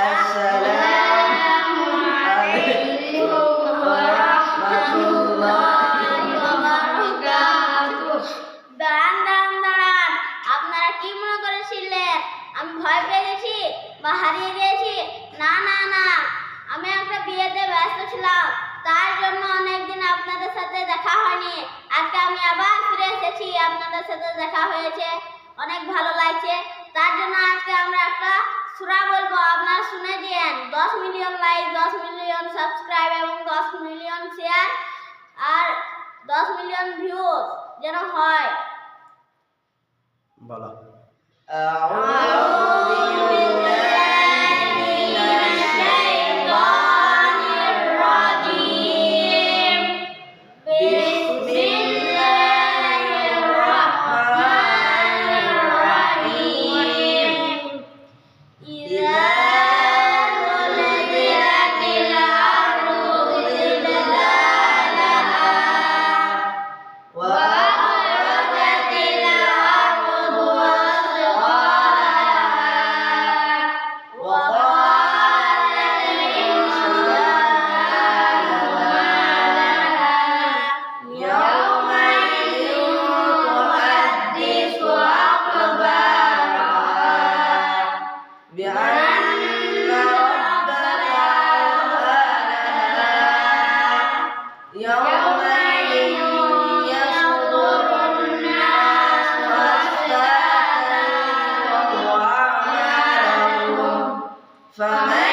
আসসালামু আলাইকুম ওয়া রাহমাতুল্লাহি ওয়া বারাকাতুহু। দাঁড়ান, আপনারা কি মনে করেছিলেন আমি ভয় পেয়ে গেছি বা হারিয়ে গেছি? না, আমি একটা বিয়েতে ব্যস্ত ছিলাম, তার জন্য অনেকদিন আপনাদের সাথে দেখা হয়নি। আজকে আমি আবার ফিরে এসেছি, আপনাদের সাথে দেখা হয়েছে, অনেক ভালো লাগছে। তার জন্য আজকে আমরা একটা সূরা বলবো, আপনারা শুনে দিয়েন। 10 মিলিয়ন লাইক, 10 মিলিয়ন সাবস্ক্রাইব এবং 10 মিলিয়ন শেয়ার আর 10 মিলিয়ন ভিউজ যেন হয়। বলো। بأن ربك أوحى يومئذ يصدر الناس أشتاتا وأعمالهم فمن